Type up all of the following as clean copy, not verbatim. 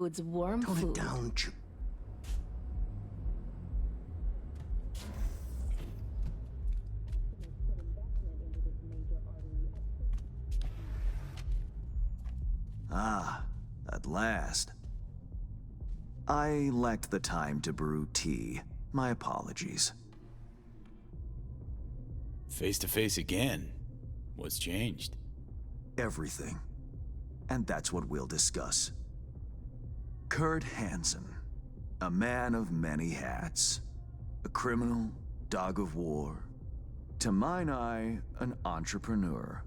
It's warm Tone food. it down, Ah, at last. I lacked the time to brew tea. My apologies. Face to face again. What's changed? Everything. And that's what we'll discuss. Kurt Hansen, a man of many hats. A criminal, dog of war. To mine eye, an entrepreneur.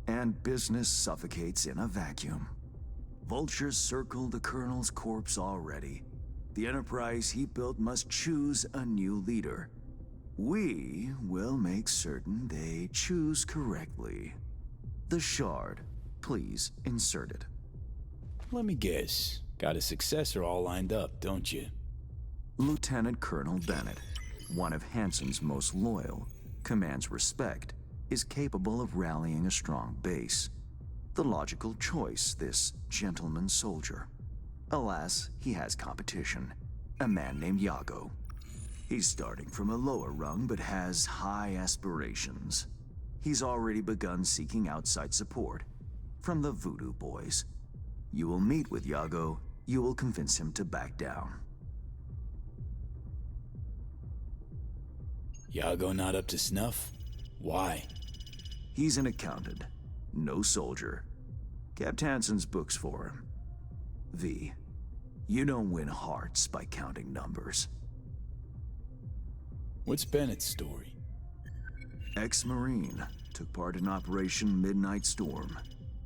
And business suffocates in a vacuum. Vultures circle the Colonel's corpse already. The enterprise he built must choose a new leader. We will make certain they choose correctly. The Shard, please insert it. Let me guess. Got a successor all lined up, don't you? Lieutenant Colonel Bennett, one of Hansen's most loyal, commands respect, is capable of rallying a strong base. The logical choice, this gentleman soldier. Alas, he has competition, a man named Yago. He's starting from a lower rung but has high aspirations. He's already begun seeking outside support from the Voodoo Boys. You will meet with Yago, you will convince him to back down. Yago not up to snuff? Why? He's an accountant, no soldier. Kept Hansen's books for him. V, you don't win hearts by counting numbers. What's Bennett's story? Ex-Marine, took part in Operation Midnight Storm.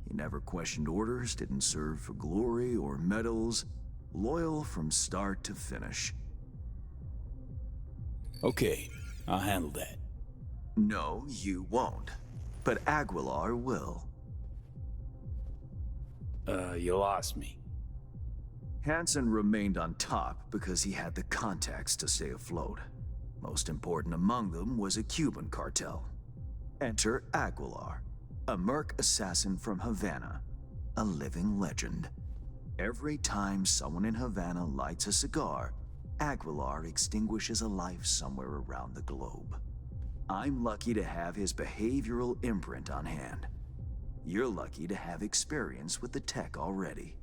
He never questioned orders, didn't serve for glory or medals. Loyal from start to finish. Okay, I'll handle that. No, you won't. But Aguilar will. You lost me. Hansen remained on top because he had the contacts to stay afloat. Most important among them was a Cuban cartel. Enter Aguilar, a merc assassin from Havana, a living legend. Every time someone in Havana lights a cigar, Aguilar extinguishes a life somewhere around the globe. I'm lucky to have his behavioral imprint on hand. You're lucky to have experience with the tech already.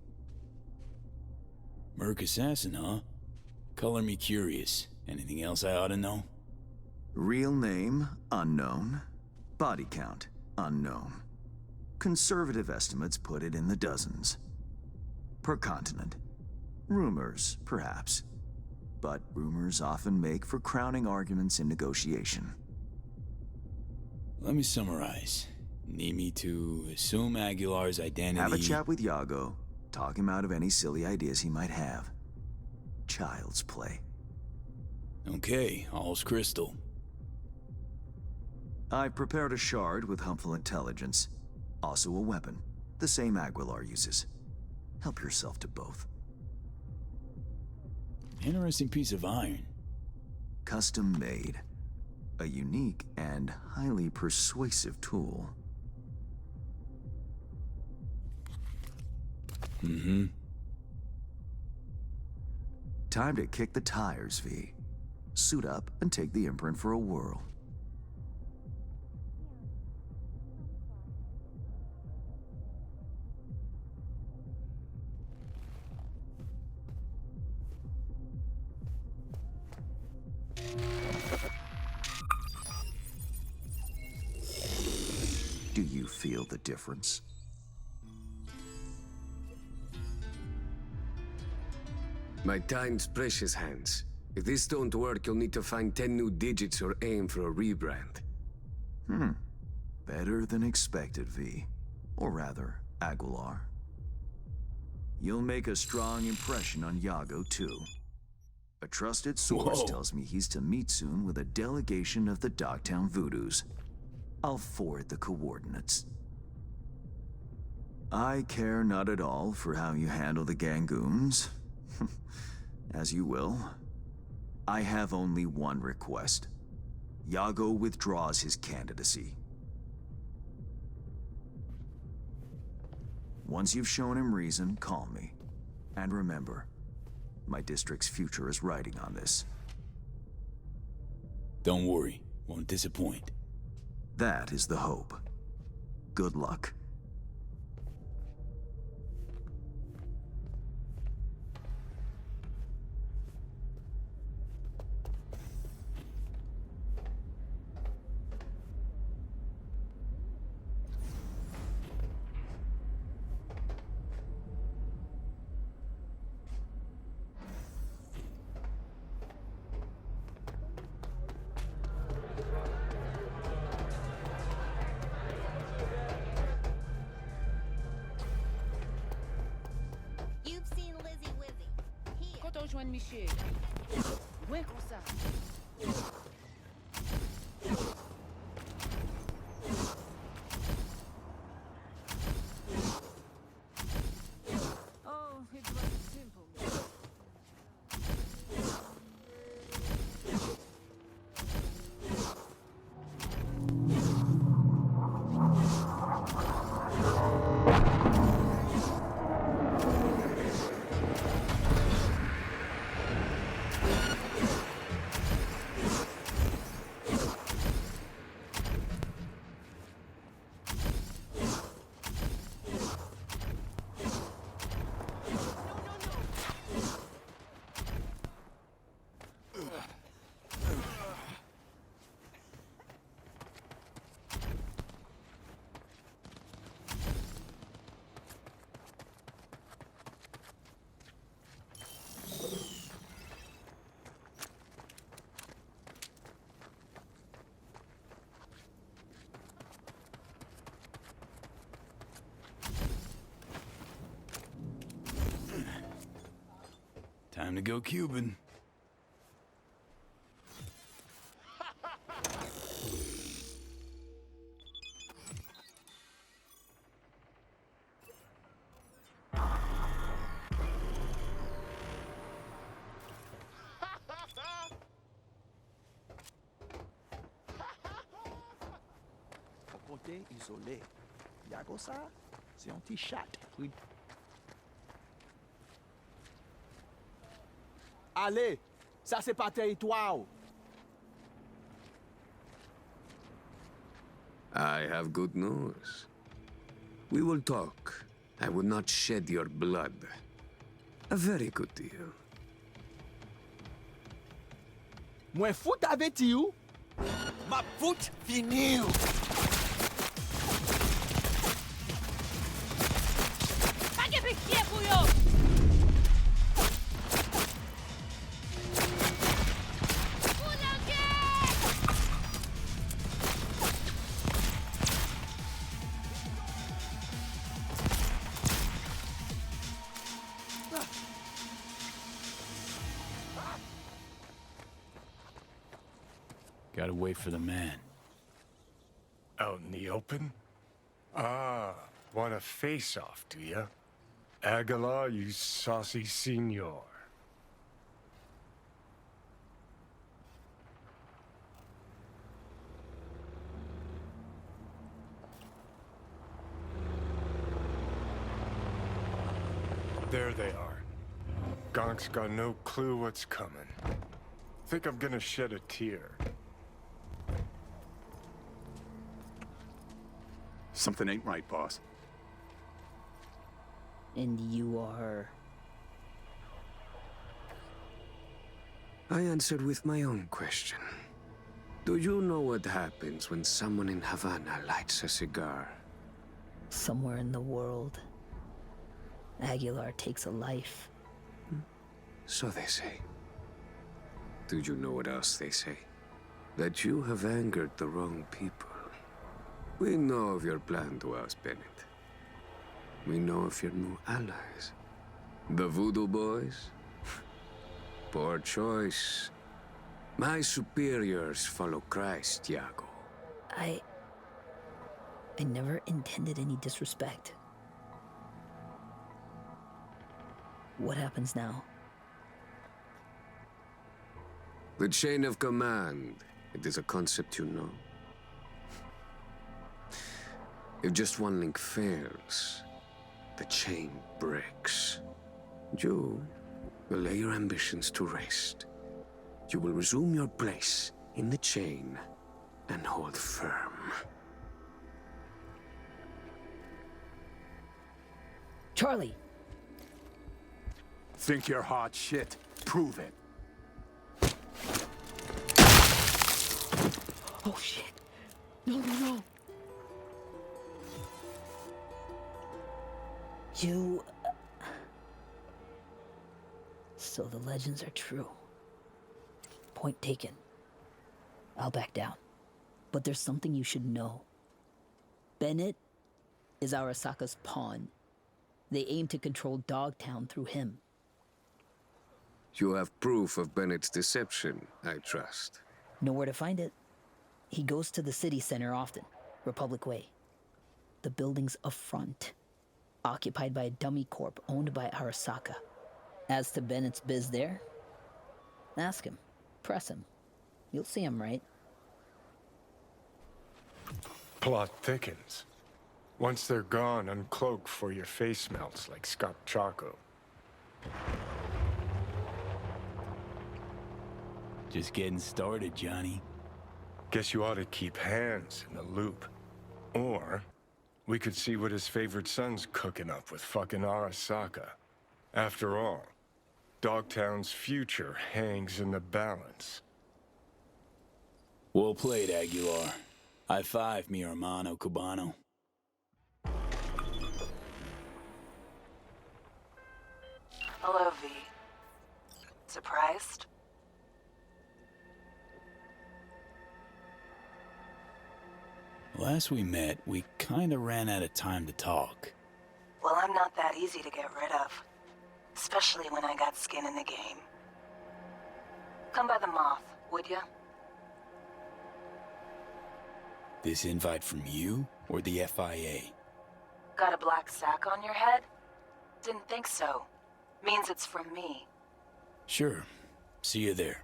Merc assassin, huh? Color me curious. Anything else I ought to know? Real name, unknown. Body count, unknown. Conservative estimates put it in the dozens. Per continent. Rumors, perhaps. But rumors often make for crowning arguments in negotiation. Let me summarize. Need me to assume Aguilar's identity... Have a chat with Yago. Talk him out of any silly ideas he might have. Child's play. Okay, all's crystal. I've prepared a shard with helpful intelligence. Also a weapon, the same Aguilar uses. Help yourself to both. Interesting piece of iron. Custom made. A unique and highly persuasive tool. Mm-hmm. Time to kick the tires, V. Suit up and take the imprint for a whirl. Do you feel the difference? My time's precious, Hans. If this don't work, you'll need to find 10 new digits or aim for a rebrand. Better than expected, V. Or rather, Aguilar. You'll make a strong impression on Yago, too. A trusted source tells me he's to meet soon with a delegation of the Dogtown Voodoos. I'll forward the coordinates. I care not at all for how you handle the Gangoons. As you will. I have only one request. Yago withdraws his candidacy. Once you've shown him reason, call me. And remember, my district's future is riding on this. Don't worry, won't disappoint. That is the hope. Good luck. You've seen Lizzie Wizzy. Here. Quand on joint monsieur. Loin comme ça. Oh, it was simple. Time to go Cuban. Côté isolé. Yago ça, c'est un petit chat. Oui. Allez, ça c'est pas territoire. I have good news. We will talk. I will not shed your blood. A very good deal. Moi foot avec you. Ma foot fini. Pague piquet, bouillon! Gotta wait for the man. Out in the open? Ah, want a face-off, do ya? Aguilar, you saucy senor. There they are. Gonk's got no clue what's coming. Think I'm gonna shed a tear. Something ain't right, boss. And you are... I answered with my own question. Do you know what happens when someone in Havana lights a cigar? somewhere in the world, Aguilar takes a life. So they say. Do you know what else they say? That you have angered the wrong people. We know of your plan to oust Bennett. We know of your new allies. The Voodoo Boys? Poor choice. My superiors follow Christ, Iago. I never intended any disrespect. What happens now? The chain of command. It is a concept you know. If just one link fails, the chain breaks. You will lay your ambitions to rest. You will resume your place in the chain and hold firm. Charlie! Think you're hot shit? Prove it. Oh shit! No, no, no! You... So the legends are true. Point taken. I'll back down. But there's something you should know. Bennett is Arasaka's pawn. They aim to control Dogtown through him. You have proof of Bennett's deception, I trust. Know where to find it. He goes to the city center often, Republic Way. The building's a front, occupied by a dummy corp owned by Arasaka. As to Bennett's biz there, ask him, press him. You'll see him, right? Plot thickens. Once they're gone, uncloak for your face melts like Scott Choco. Just getting started, Johnny. Guess you ought to keep hands in the loop. Or, we could see what his favorite son's cooking up with fucking Arasaka. After all, Dogtown's future hangs in the balance. Well played, Aguilar. High five, mi hermano cubano. Hello, V. Surprised? Last we met, we kinda ran out of time to talk. Well, I'm not that easy to get rid of. Especially when I got skin in the game. Come by the Moth, would ya? This invite from you, or the FIA? Got a black sack on your head? Didn't think so. Means it's from me. Sure. See you there.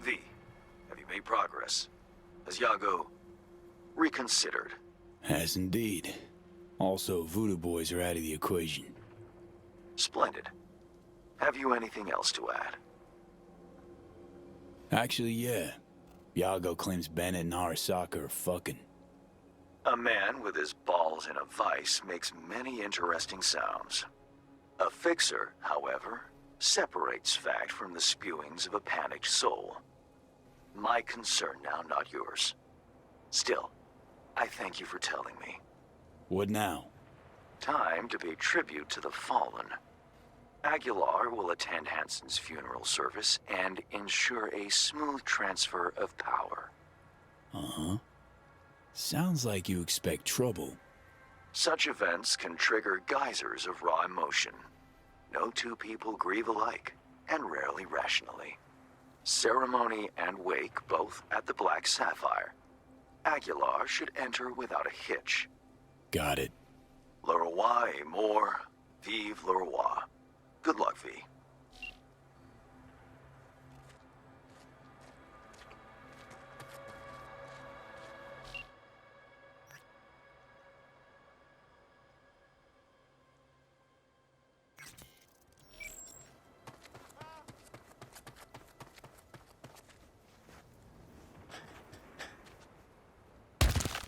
V, have you made progress? Has Yago reconsidered? Has indeed. Also, Voodoo Boys are out of the equation. Splendid. Have you anything else to add? Actually, yeah. Yago claims Bennett and Arasaka are fucking. A man with his balls in a vice makes many interesting sounds. A fixer, however, separates fact from the spewings of a panicked soul. My concern now, not yours. Still, I thank you for telling me. What now? Time to pay tribute to the fallen. Aguilar will attend Hansen's funeral service and ensure a smooth transfer of power. Uh-huh. Sounds like you expect trouble. Such events can trigger geysers of raw emotion. No two people grieve alike, and rarely rationally. Ceremony and wake both at the Black Sapphire. Aguilar should enter without a hitch. Got it. Le roi est mort, vive le roi. Good luck, V.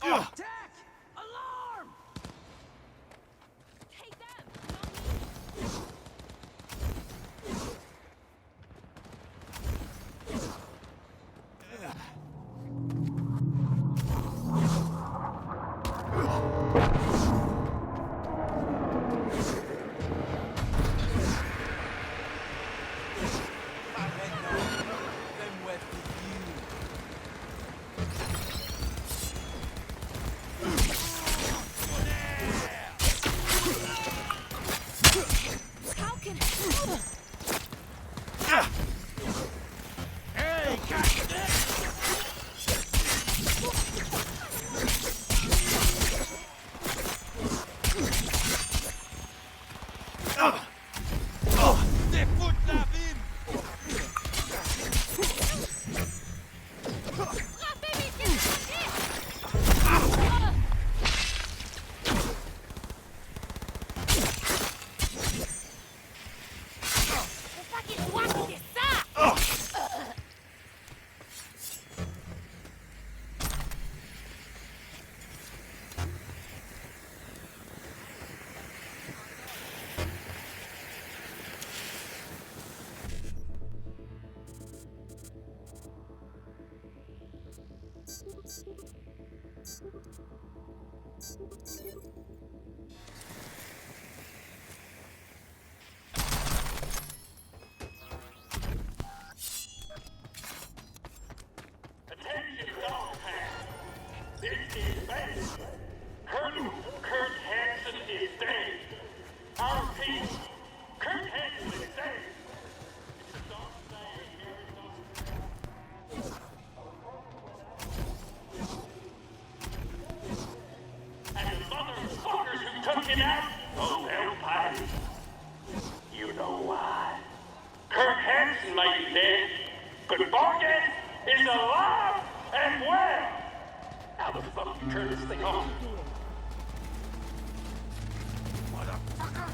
Attack! Alarm! Take them! How can... motherfuckers who took him out, oh, they'll pay. You know why? Kurt Hansen may be dead, but Borges is alive and well. How the fuck do you turn this thing off? Motherfucker!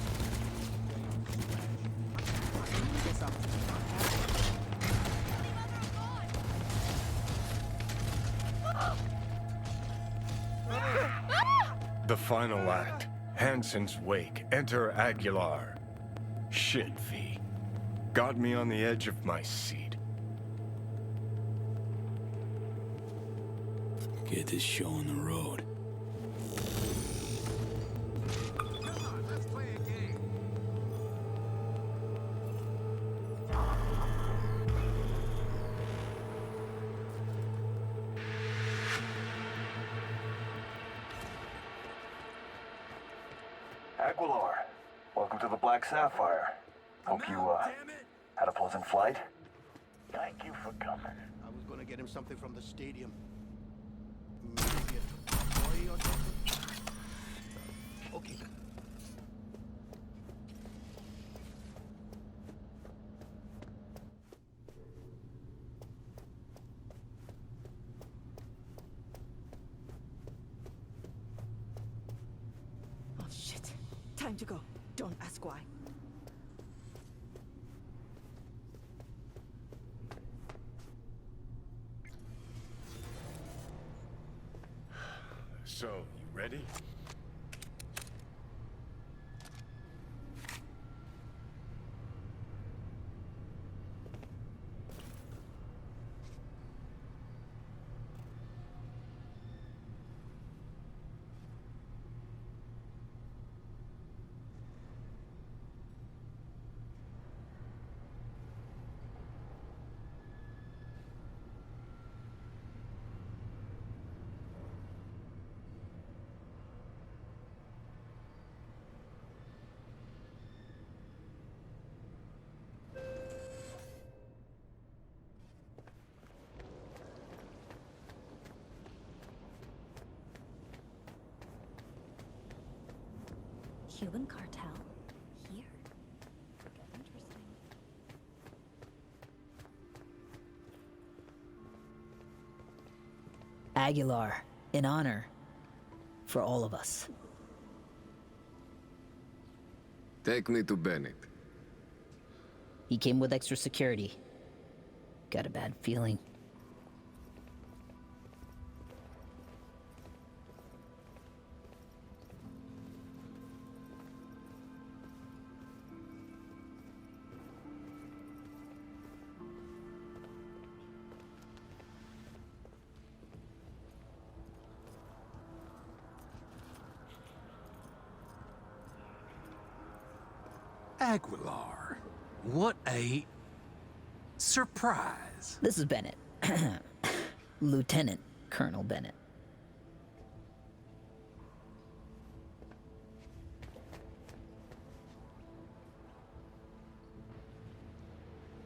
The final act. Hansen's wake. Enter Aguilar. Shit, V. Got me on the edge of my seat. Get this show on the road. Aguilar, welcome to the Black Sapphire. Hope you, had a pleasant flight. Thank you for coming. I was gonna get him something from the stadium. Maybe a toy or something. Okay. Oh shit. Time to go. Don't ask why. So, you ready? Cuban cartel? Here? Interesting. Aguilar, in honor, for all of us. Take me to Bennett. He came with extra security. Got a bad feeling. Aguilar, what a surprise. This is Bennett. Lieutenant Colonel Bennett.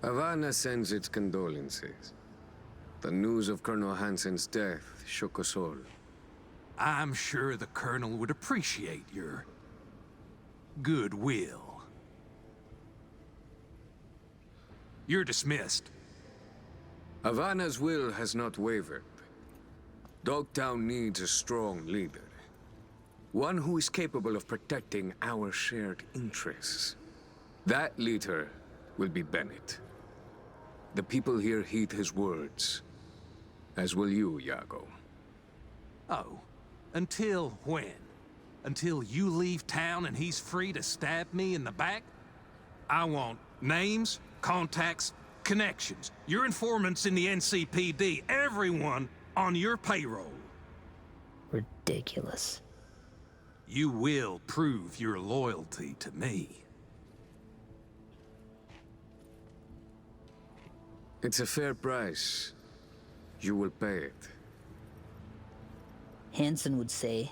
Havana sends its condolences. The news of Colonel Hansen's death shook us all. I'm sure the Colonel would appreciate your goodwill. You're dismissed. Havana's will has not wavered. Dogtown needs a strong leader. One who is capable of protecting our shared interests. That leader will be Bennett. The people here heed his words, as will you, Iago. Oh, until when? Until you leave town and he's free to stab me in the back? I want names, contacts, connections. Your informants in the NCPD, everyone on your payroll. Ridiculous. You will prove your loyalty to me. It's a fair price. You will pay it. Hansen would say,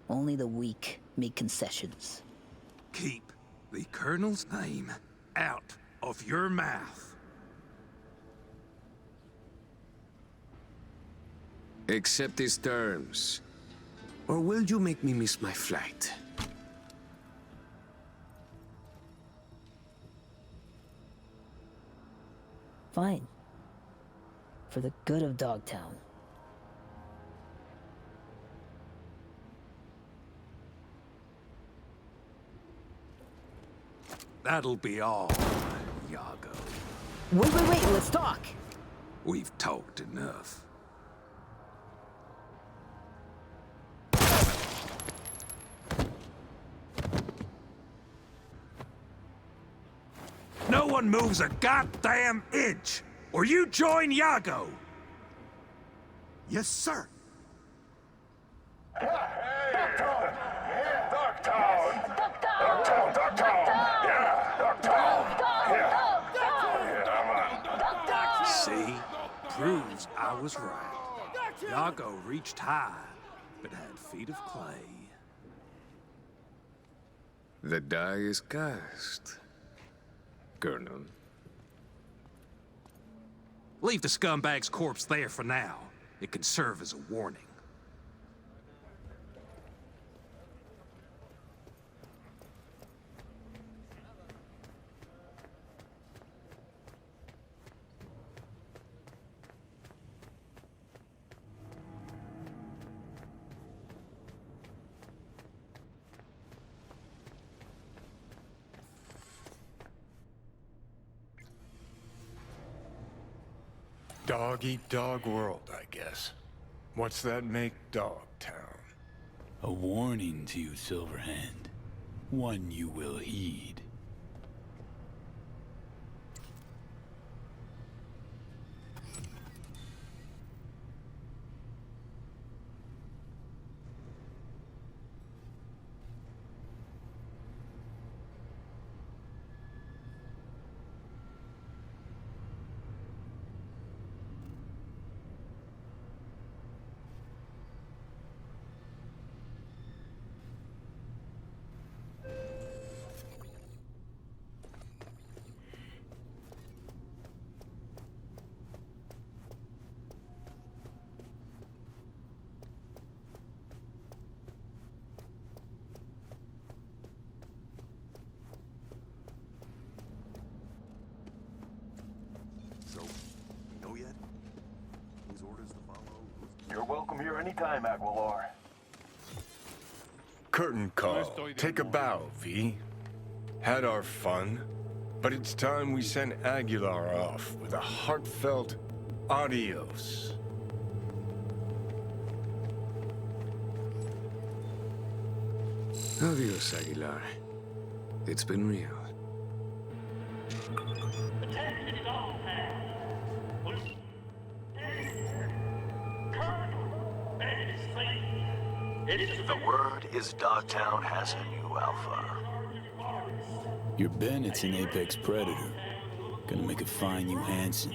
only the weak make concessions. Keep the Colonel's name out of your mouth. Accept his terms. Or will you make me miss my flight? Fine. For the good of Dogtown. That'll be all, Yago. Wait, let's talk! We've talked enough. No one moves a goddamn inch, or you join Yago! Yes, sir. Dogtown! See? Proves I was right. Yago reached high, but had feet of clay. The die is cast, Colonel. Leave the scumbag's corpse there for now. It can serve as a warning. Dog-eat-dog world, I guess. What's that make Dogtown? A warning to you, Silverhand. One you will heed. You're welcome here anytime, Aguilar. Curtain call. Take a bow, V. Had our fun, but it's time we send Aguilar off with a heartfelt adios. Adios, Aguilar. It's been real. The word is Dogtown has a new alpha. Your Bennett's an apex predator. Gonna make a fine you Hansen.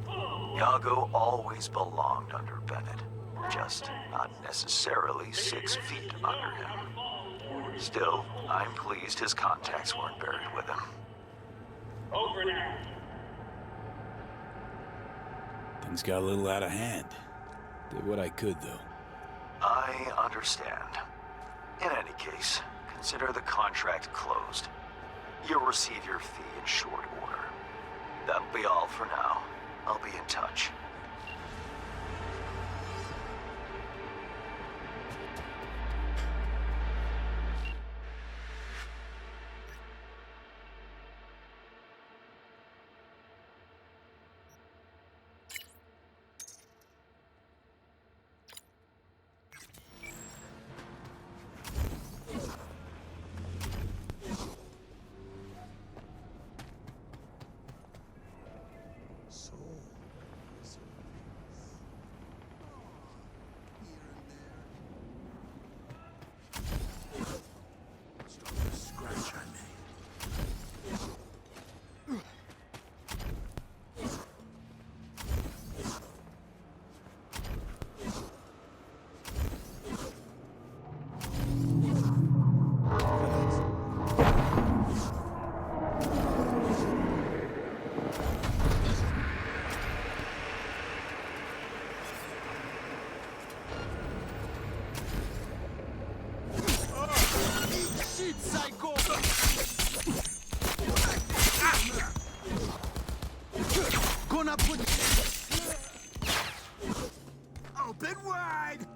Yago always belonged under Bennett, just not necessarily 6 feet under him. Still, I'm pleased his contacts weren't buried with him. Over now. Things got a little out of hand. Did what I could, though. I understand. In any case, consider the contract closed. You'll receive your fee in short order. That'll be all for now. I'll be in touch. shit, psycho! Gonna put... Open wide!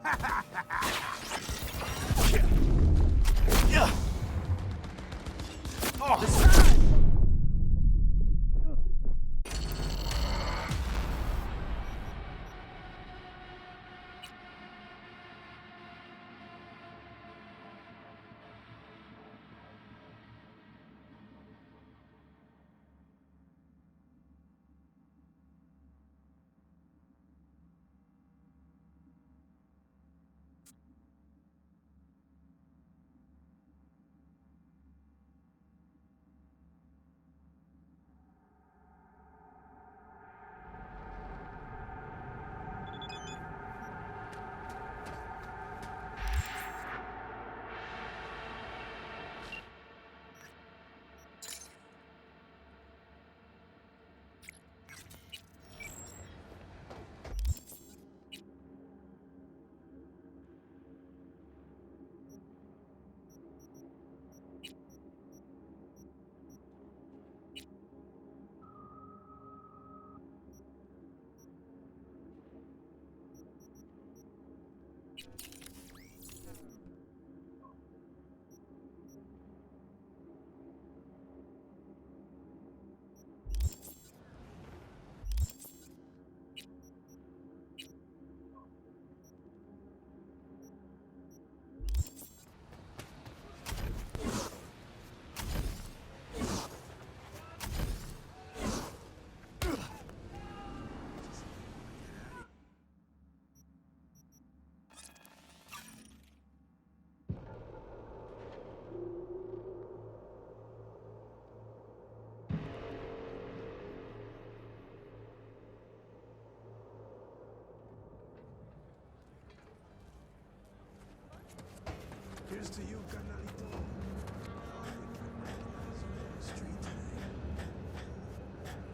Here's to you, carnalito.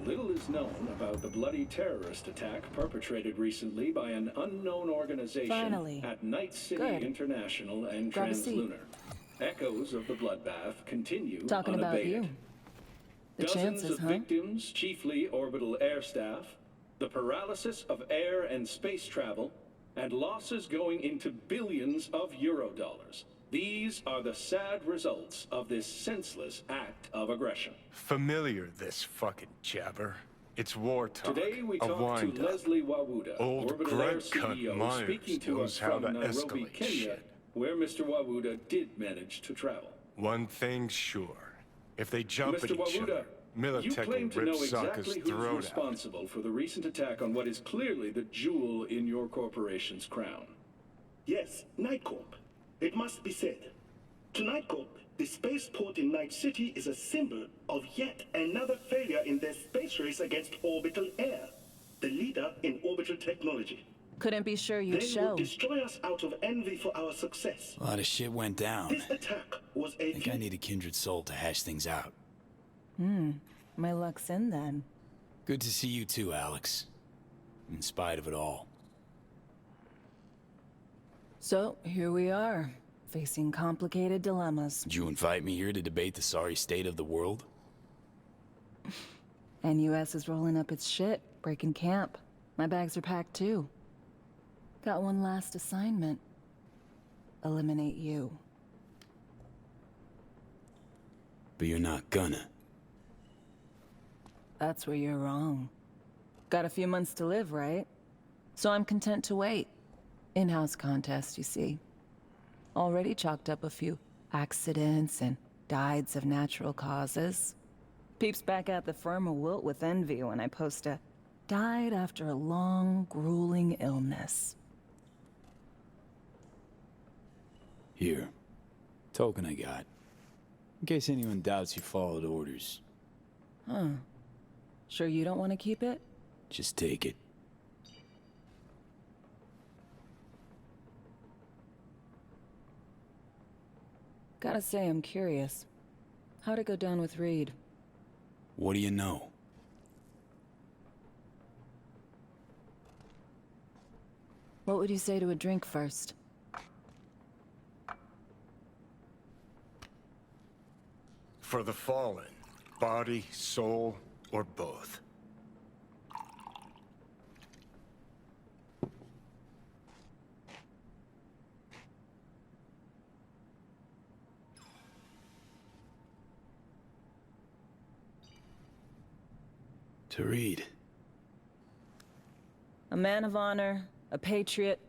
Little is known about the bloody terrorist attack perpetrated recently by an unknown organization Finally. at Night City Good. International and Grab a seat. Translunar. Echoes of the bloodbath continue Talking about unabated. you. The Dozens chances, of huh? victims, chiefly orbital air staff, the paralysis of air and space travel, and losses going into billions of Eurodollars. These are the sad results of this senseless act of aggression. Familiar, this fucking jabber. It's war talk. Today we a talk to wind-up. Leslie Wawuda, Old Orbital Air grunt cunt CEO, Myers speaking to knows us how from to Nairobi, escalate Kenya, shit. where Mr. Wawuda did manage to travel. One thing's sure. If they jump at Mr. each other, Wawuda, you Militech claim will to rip know Sokka's exactly who's throat out. responsible for the recent attack on what is clearly the jewel in your corporation's crown. Yes, Nightcorp. It must be said. To Nightcorp, the spaceport in Night City is a symbol of yet another failure in their space race against Orbital Air, the leader in orbital technology. Couldn't be sure you'd They show. would destroy us out of envy for our success. A lot of shit went down. This attack was I a think I need a kindred soul to hash things out. My luck's in then. Good to see you too, Alex. In spite of it all. So, here we are, facing complicated dilemmas. Did you invite me here to debate the sorry state of the world? And US is rolling up its shit, breaking camp. My bags are packed too. Got one last assignment. Eliminate you. But you're not gonna. That's where you're wrong. Got a few months to live, right? So I'm content to wait. In-house contest, you see. Already chalked up a few accidents and dieds of natural causes. Peeps back at the firm will wilt with envy when I post a died after a long, grueling illness. Here. Token I got. In case anyone doubts you followed orders. Huh. Sure you don't want to keep it? Just take it. Gotta say, I'm curious. How'd it go down with Reed? What do you know? What would you say to a drink first? For the fallen. Body, soul, or both. To read. A man of honor, a patriot,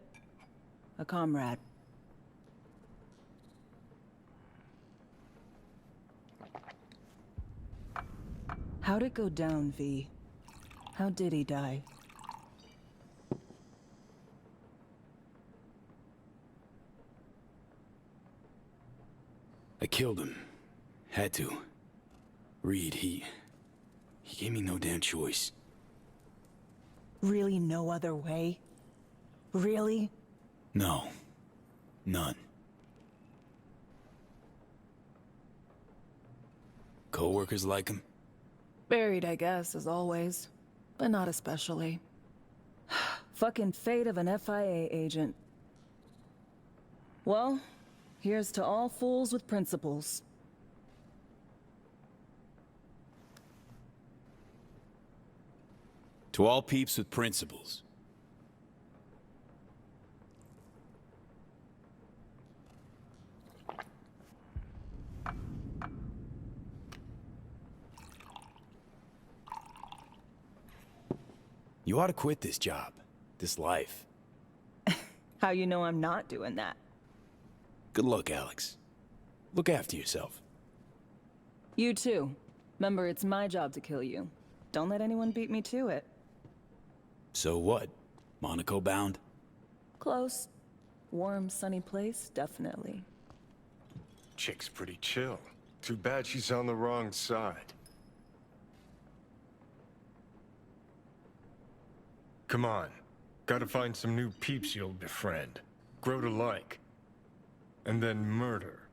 a comrade. How'd it go down, V? How did he die? I killed him. Had to. Reed, he gave me no damn choice. Really no other way? Really? No. None. Co-workers like him? Buried, I guess, as always. But not especially. Fucking fate of an FIA agent. Well, here's to all fools with principles. To all peeps with principles. You ought to quit this job, this life. How you know I'm not doing that? Good luck, Alex. Look after yourself. You too. Remember, it's my job to kill you. Don't let anyone beat me to it. So what? Monaco bound? Close. Warm, sunny place, definitely. Chick's pretty chill. Too bad she's on the wrong side. Come on. Gotta find some new peeps you'll befriend. Grow to like. And then murder.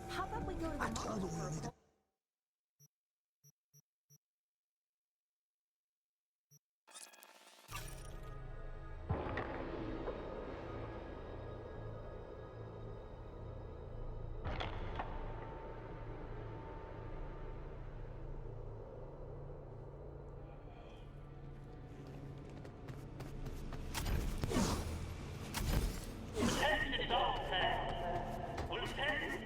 How about we go to the mall for a Lieutenant Dogtown. Lieutenant.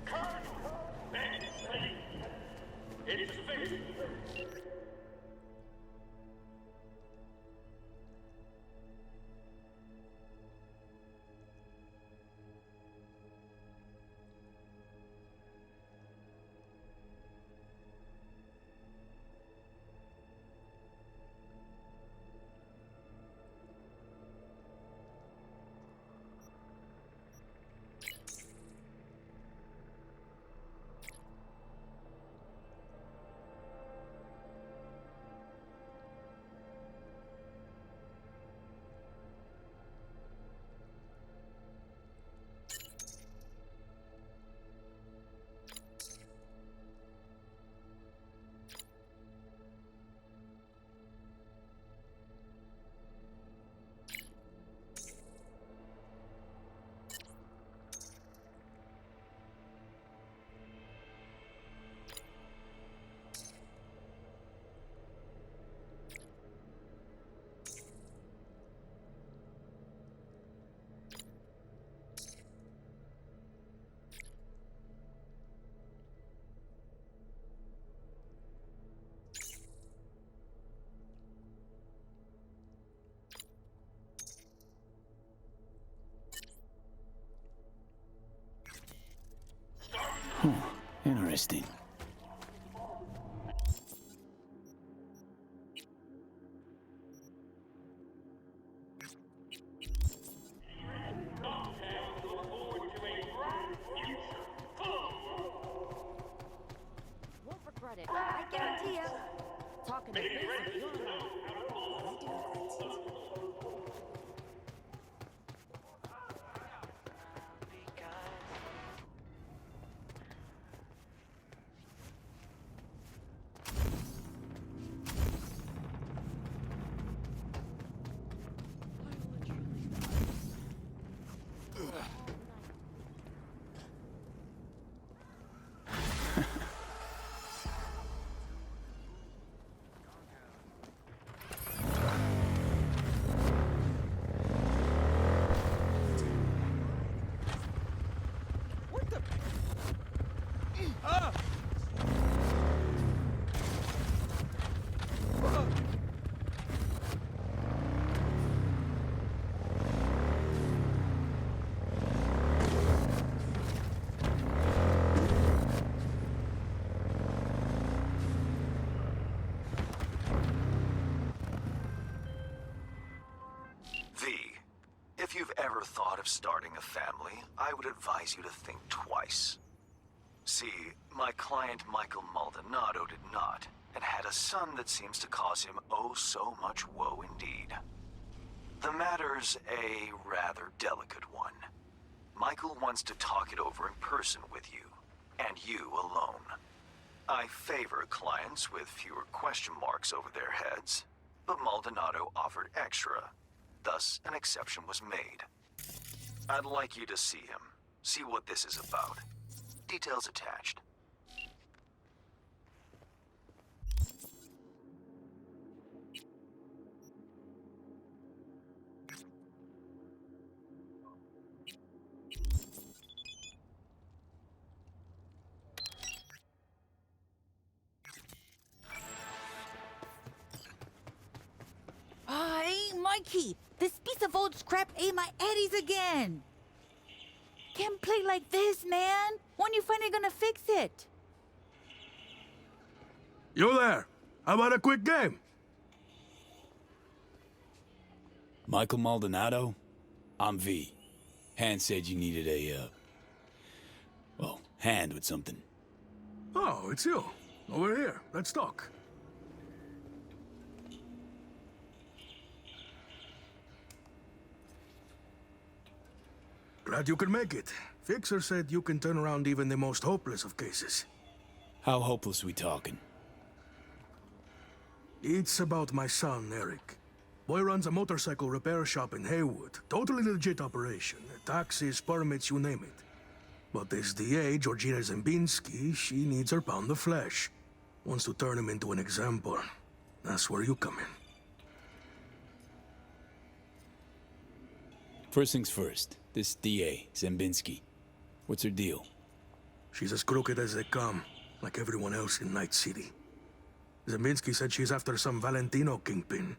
Colonel. Bensley. It's official. Interesting. won't regret it. I guarantee ya. Talking to basic, you're If you've ever thought of starting a family, I would advise you to think twice. See, my client Michael Maldonado did not, and had a son that seems to cause him oh so much woe indeed. The matter's a rather delicate one. Michael wants to talk it over in person with you, and you alone. I favor clients with fewer question marks over their heads, but Maldonado offered extra. Thus, an exception was made. I'd like you to see him. See what this is about. Details attached. Hey, Mikey! This piece of old scrap ate my eddies again! Can't play like this, man! When you finally gonna fix it? You there? How about a quick game? Michael Maldonado? I'm V. Hand said you needed a, hand with something. Oh, it's you. Over here. Let's talk. Glad you could make it. Fixer said you can turn around even the most hopeless of cases. How hopeless we talking? It's about my son, Eric. Boy runs a motorcycle repair shop in Haywood. Totally legit operation. Taxes, permits, you name it. But this DA, Georgina Zembinski, she needs her pound of flesh. Wants to turn him into an example. That's where you come in. First things first. This DA, Zembinski. What's her deal? She's as crooked as they come, like everyone else in Night City. Zembinski said she's after some Valentino kingpin.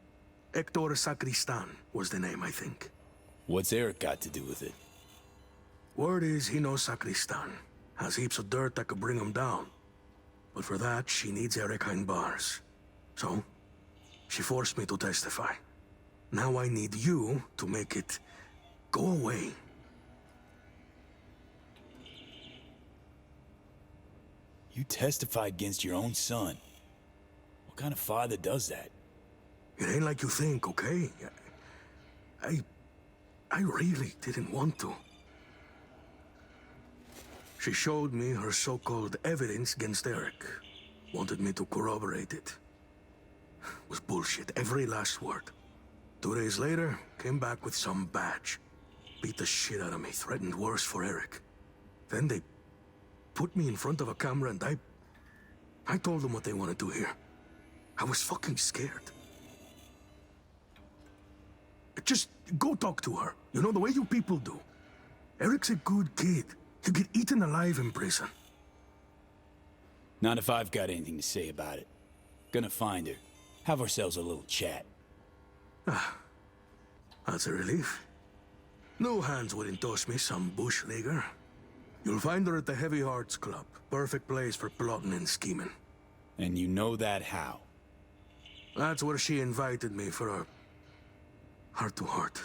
Hector Sacristan was the name, I think. What's Eric got to do with it? Word is he knows Sacristan. Has heaps of dirt that could bring him down. But for that, she needs Eric behind bars. So, she forced me to testify. Now I need you to make it go away. You testified against your own son. What kind of father does that? It ain't like you think, okay? I really didn't want to. She showed me her so-called evidence against Eric. Wanted me to corroborate it. Was bullshit, every last word. 2 days later, came back with some badge. Beat the shit out of me, threatened worse for Eric. Then they put me in front of a camera and I told them what they wanted to hear. I was fucking scared. Just go talk to her. You know, the way you people do. Eric's a good kid. He'll get eaten alive in prison. Not if I've got anything to say about it. Gonna find her. Have ourselves a little chat. Ah, that's a relief. No hands wouldn't toss me some bush leaguer. You'll find her at the Heavy Hearts Club. Perfect place for plotting and scheming. And you know that how? That's where she invited me for a heart-to-heart.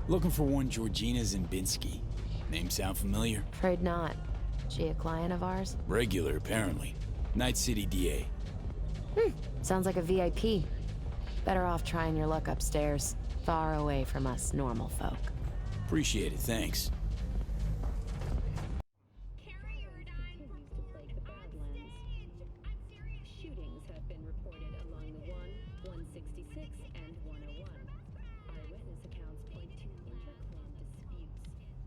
Looking for one Georgina Zimbinski. Name sound familiar? Afraid not. She a client of ours? Regular, apparently. Night City DA. Sounds like a VIP. Better off trying your luck upstairs, far away from us normal folk. Appreciate it, thanks. Shootings have been reported along the 166, and 101. Eyewitness accounts point to inter-clan disputes.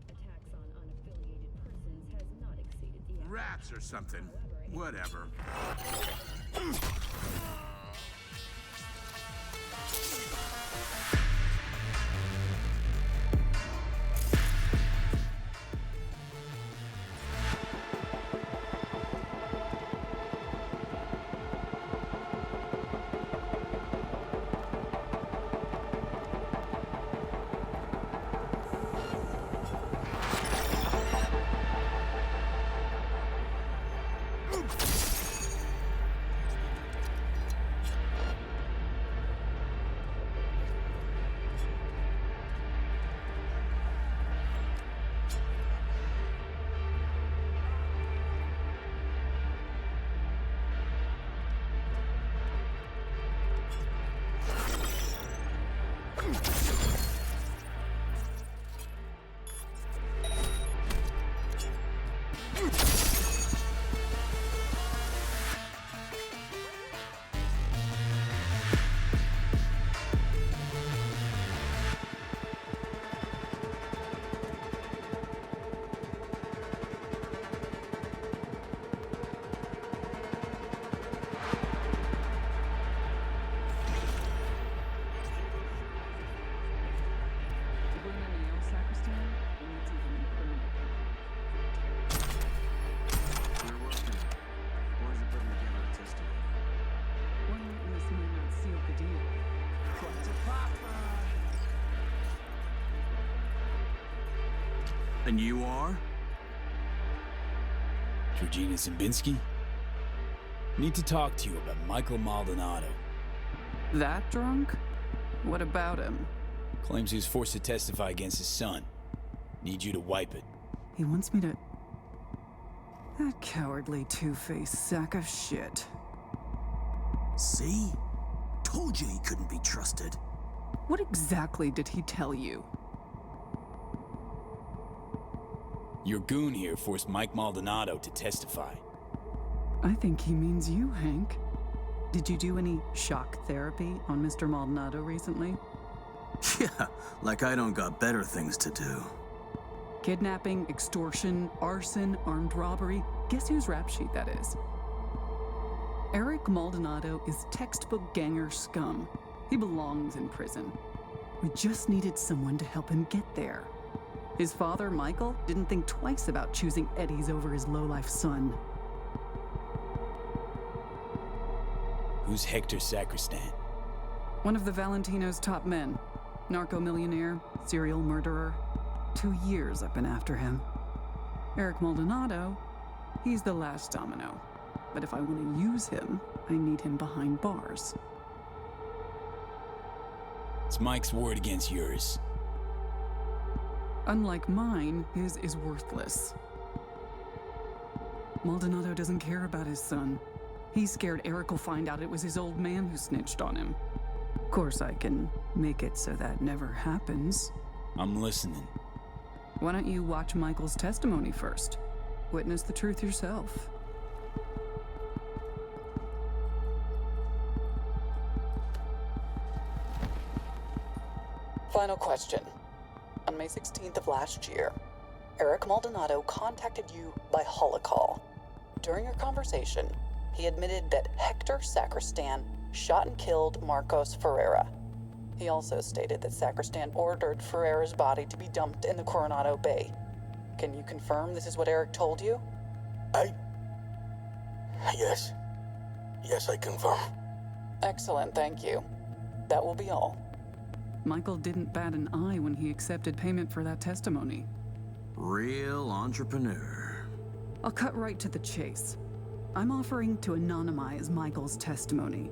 Attacks on unaffiliated persons has not exceeded the average. Rats or something. Whatever. And you are? Georgina Zimbinski? Need to talk to you about Michael Maldonado. That drunk? What about him? Claims he was forced to testify against his son. Need you to wipe it. He wants me to... That cowardly two-faced sack of shit. See? Told you he couldn't be trusted. What exactly did he tell you? Your goon here forced Mike Maldonado to testify. I think he means you, Hank. Did you do any shock therapy on Mr. Maldonado recently? Yeah, like I don't got better things to do. Kidnapping, extortion, arson, armed robbery. Guess whose rap sheet that is? Eric Maldonado is textbook ganger scum. He belongs in prison. We just needed someone to help him get there. His father, Michael, didn't think twice about choosing Eddie's over his lowlife son. Who's Hector Sacristan? One of the Valentino's top men. Narco-millionaire, serial murderer. 2 years I've been after him. Eric Maldonado, he's the last domino. But if I want to use him, I need him behind bars. It's Mike's word against yours. Unlike mine, his is worthless. Maldonado doesn't care about his son. He's scared Eric will find out it was his old man who snitched on him. Of course, I can make it so that never happens. I'm listening. Why don't you watch Michael's testimony first? Witness the truth yourself. Final question. On May 16th of last year, Eric Maldonado contacted you by holocall. During your conversation, he admitted that Hector Sacristan shot and killed Marcos Ferreira. He also stated that Sacristan ordered Ferreira's body to be dumped in the Coronado Bay. Can you confirm this is what Eric told you? Yes. Yes, I confirm. Excellent, thank you. That will be all. Michael didn't bat an eye when he accepted payment for that testimony. Real entrepreneur. I'll cut right to the chase. I'm offering to anonymize Michael's testimony.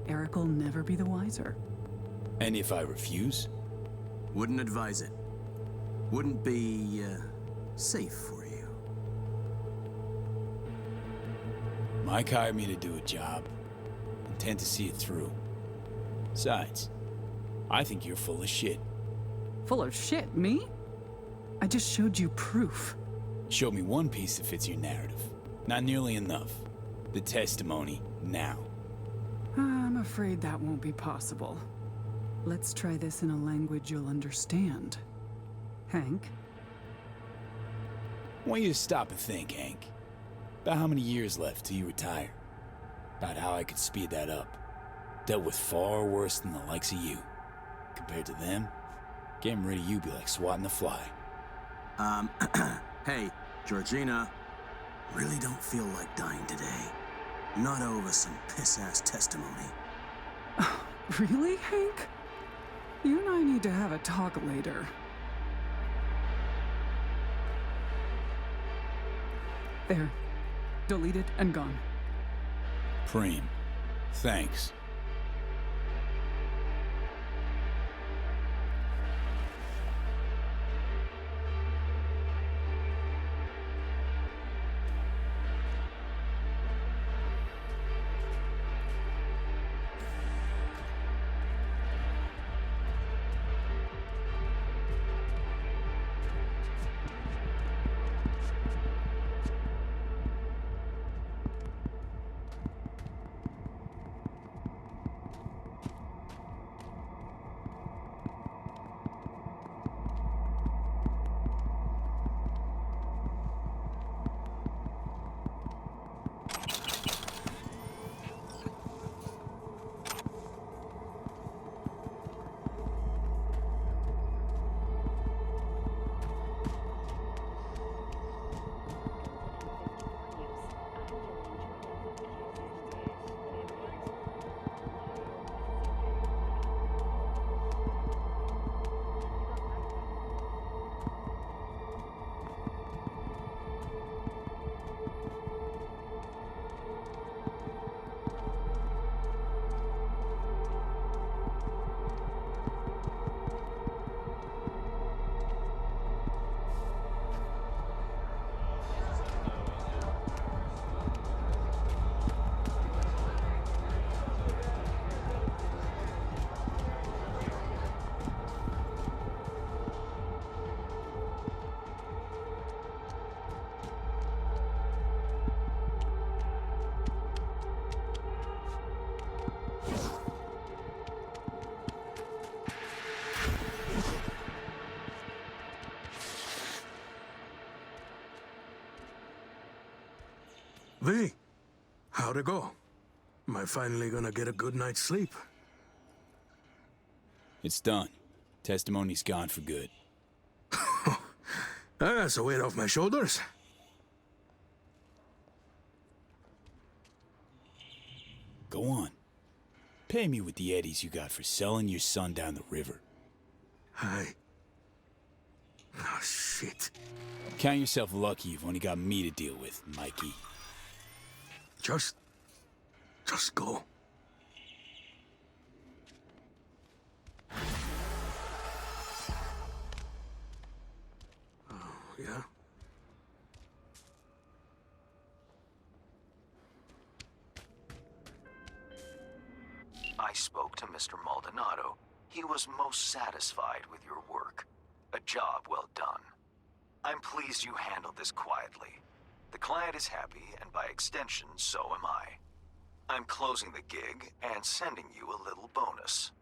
Eric will never be the wiser. And if I refuse? Wouldn't advise it. wouldn't be, safe for you. Mike hired me to do a job. Intend to see it through. Besides, I think you're full of shit. Full of shit, me? I just showed you proof. Show me one piece that fits your narrative. Not nearly enough. The testimony, now. I'm afraid that won't be possible. Let's try this in a language you'll understand. Hank? I want you to stop and think, Hank. About how many years left till you retire. About how I could speed that up. Dealt with far worse than the likes of you. Compared to them, getting rid of you be like swatting a fly. Hey, Georgina. Really don't feel like dying today. Not over some piss-ass testimony. Really, Hank? You and I need to have a talk later. There. Deleted and gone. Preem. Thanks. V, how'd it go? Am I finally gonna get a good night's sleep? It's done. Testimony's gone for good. That's a weight off my shoulders. Go on. Pay me with the eddies you got for selling your son down the river. Oh, shit. Count yourself lucky you've only got me to deal with, Mikey. Just go. Oh, yeah? I spoke to Mr. Maldonado. He was most satisfied with your work. A job well done. I'm pleased you handled this quietly. The client is happy, and by extension, so am I. I'm closing the gig and sending you a little bonus.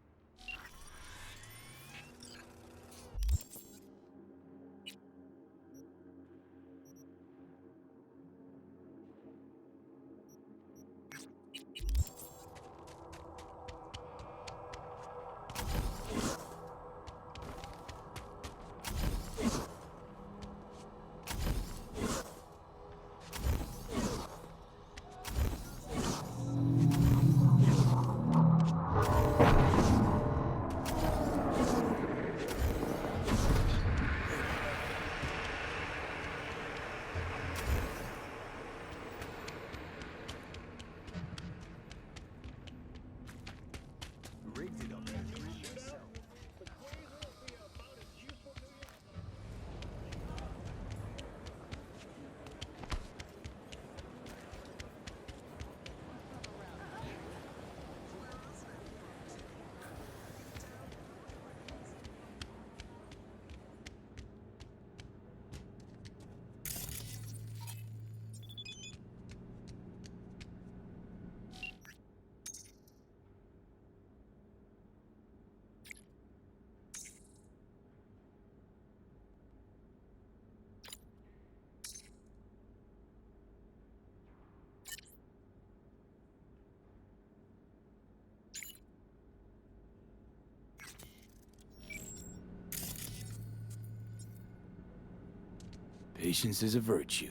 Patience is a virtue.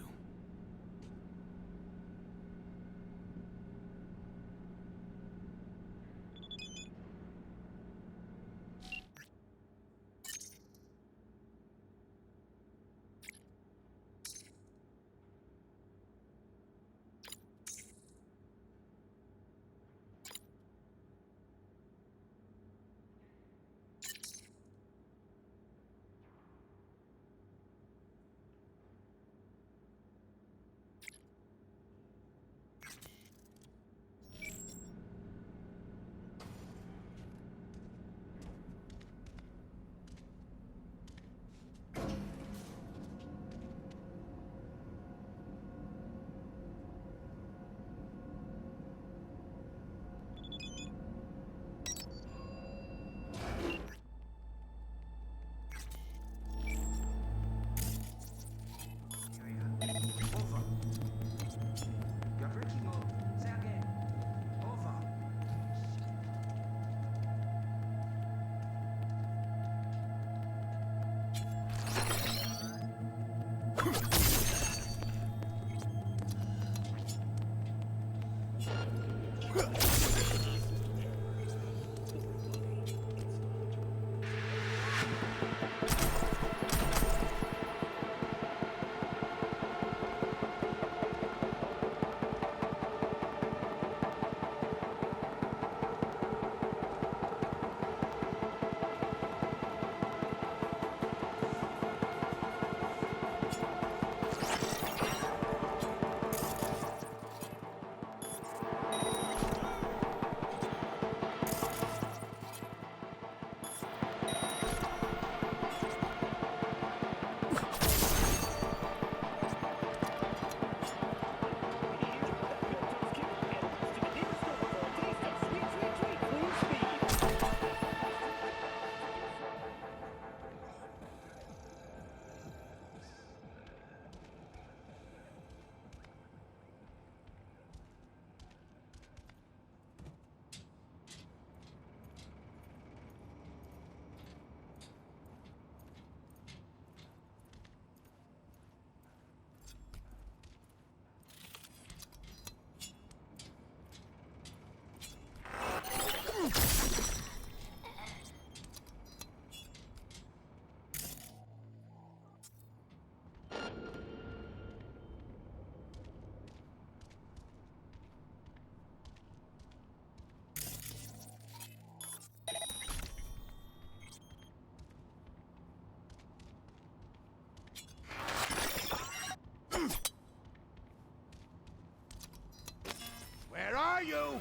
Where are you?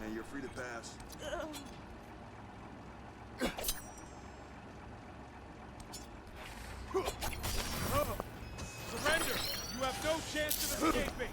Hey, you're free to pass. Surrender! You have no chance of escaping!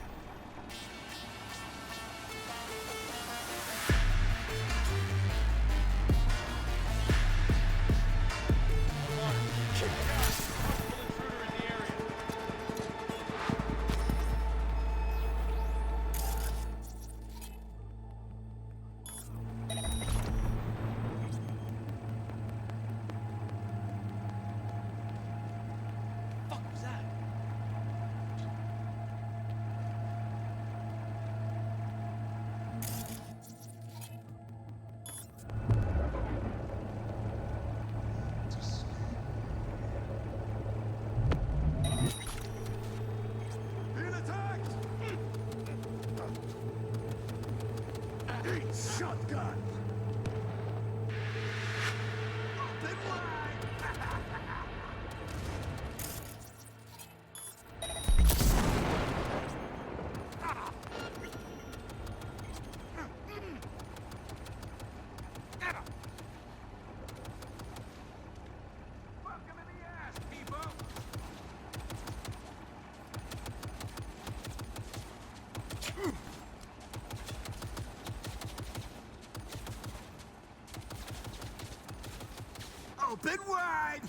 Open wide!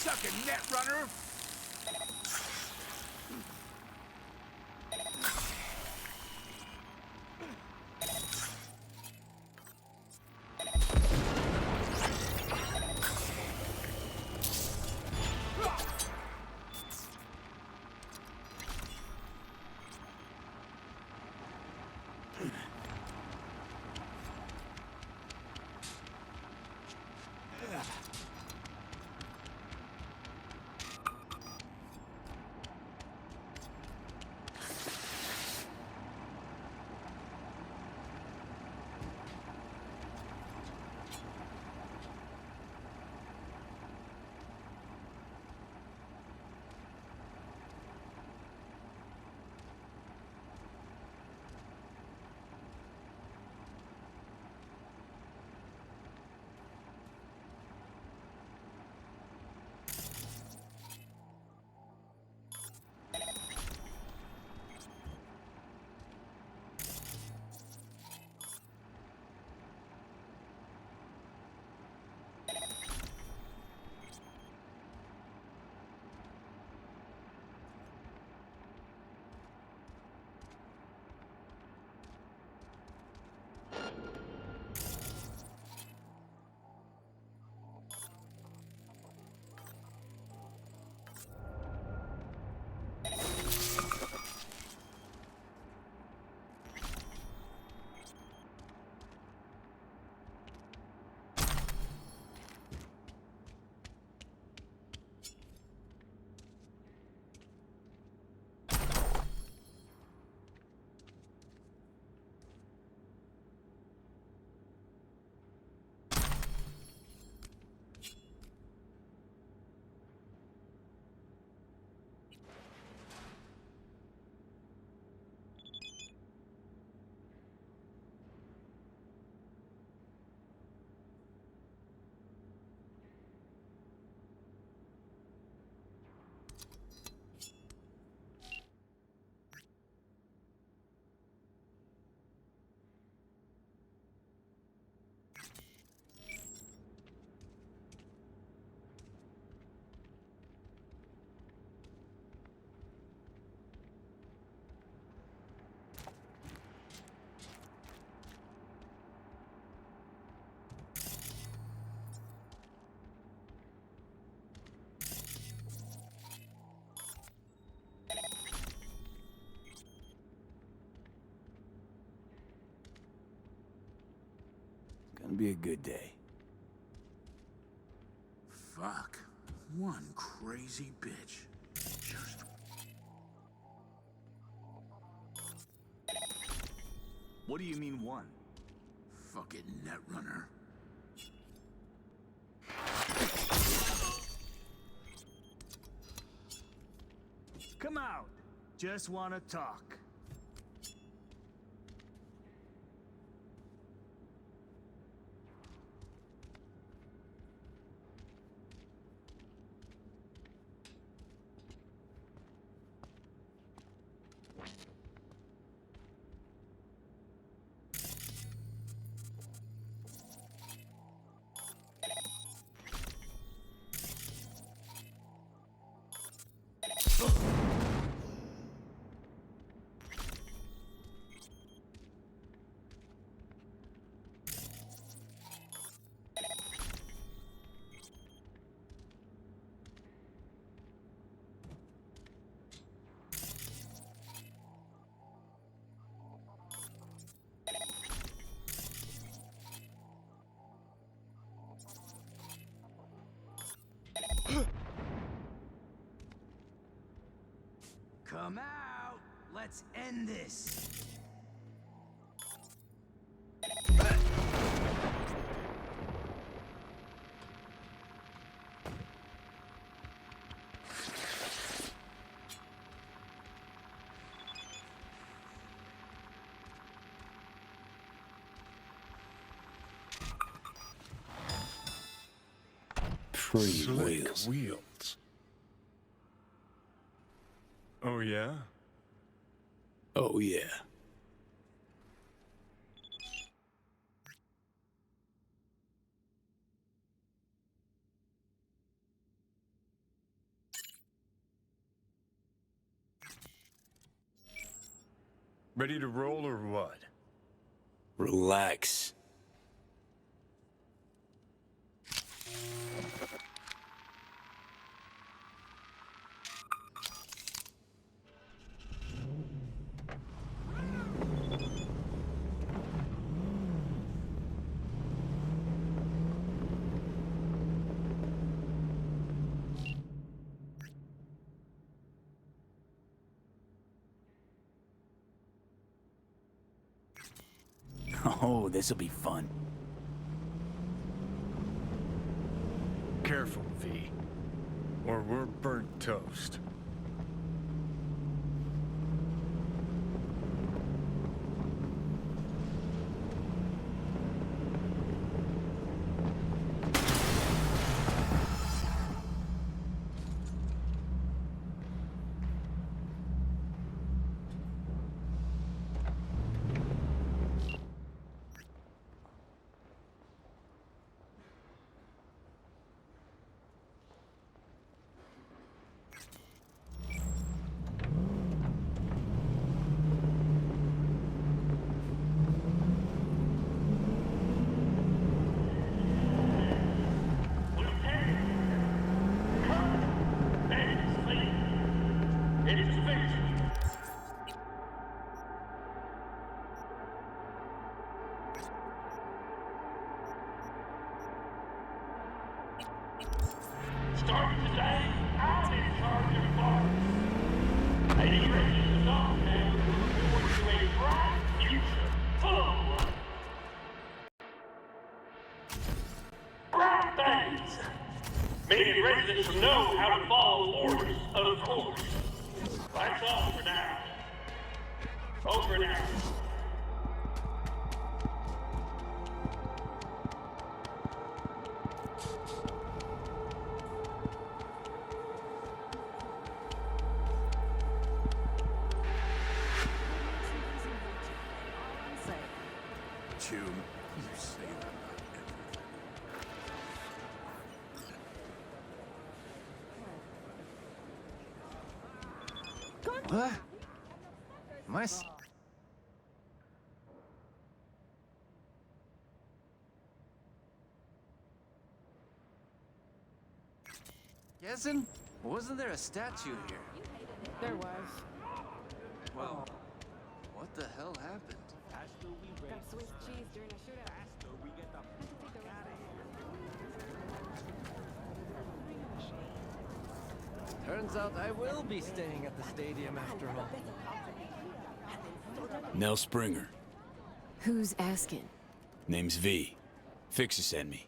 Sucking net runner! Gonna be a good day. Fuck. One crazy bitch. Just... What do you mean one? Fucking netrunner. Come out. Just wanna talk. Come out! Let's end this! Pretty Slick wheels. wheels. Oh, yeah? Oh, yeah. Ready to roll or what? Relax. Oh, this'll be fun. Careful, V. Or we're burnt toast. Starting today, I'm in charge of bars. Lady Rachel's a Dogtown who looks forward to a bright future full of love. Bright things. Many residents will know how to follow orders, of course. That's all for now. Over now. June, you say that about everything. What? Am I guessing? Wasn't there a statue here? There was. Well, what the hell happened? Got Swiss cheese during a shootout. Turns out I will be staying at the stadium after all. Nell Springer. Who's asking? Name's V. Fixer sent me.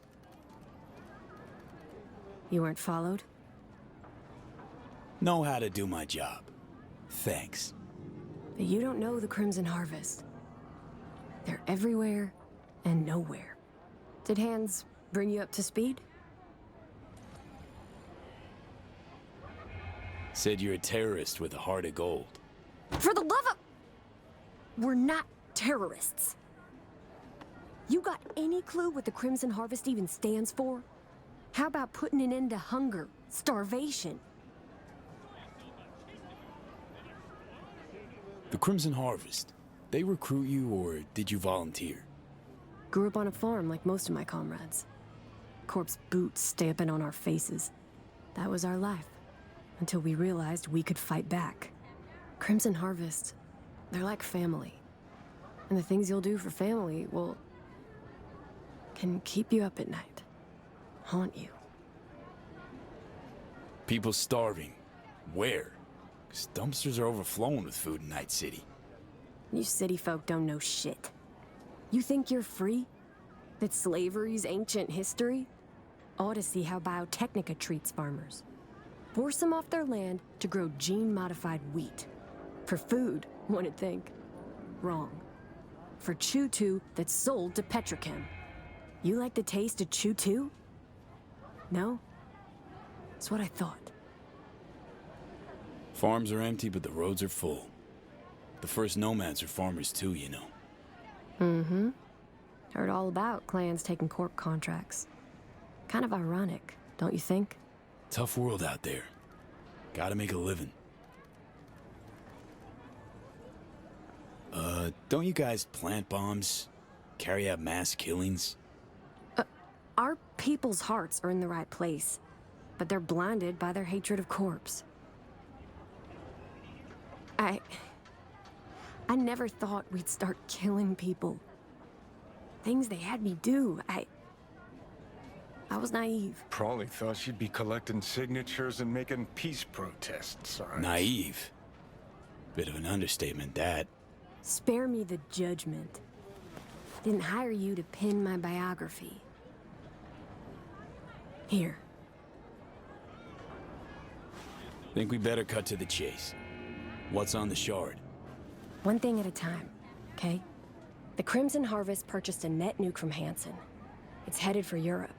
You weren't followed? Know how to do my job. Thanks. But you don't know the Crimson Harvest. They're everywhere and nowhere. Did Hands bring you up to speed? Said you're a terrorist with a heart of gold. For the love of... We're not terrorists. You got any clue what the Crimson Harvest even stands for? How about putting an end to hunger, starvation? The Crimson Harvest. They recruit you, or did you volunteer? Grew up on a farm like most of my comrades. Corpse boots stamping on our faces. That was our life. Until we realized we could fight back. Crimson Harvest, they're like family. And the things you'll do for family, well, can keep you up at night. Haunt you. People starving. Where? 'Cause dumpsters are overflowing with food in Night City. You city folk don't know shit. You think you're free? That slavery's ancient history? Ought to see how Biotechnica treats farmers. Force them off their land to grow gene-modified wheat. For food, one'd think. Wrong. For Chew-2 that's sold to Petrochem. You like the taste of Chew-2? No? That's what I thought. Farms are empty, but the roads are full. The first nomads are farmers too, you know. Mm-hmm. Heard all about clans taking corp contracts. Kind of ironic, don't you think? Tough world out there. Gotta make a living. Don't you guys plant bombs? Carry out mass killings? Our people's hearts are in the right place, but they're blinded by their hatred of corpse. I never thought we'd start killing people. Things they had me do. I was naive. Probably thought she'd be collecting signatures and making peace protest signs. Naive. Bit of an understatement, that. Spare me the judgment. Didn't hire you to pen my biography. Here. Think we better cut to the chase. What's on the shard? One thing at a time, okay? The Crimson Harvest purchased a net nuke from Hansen. It's headed for Europe.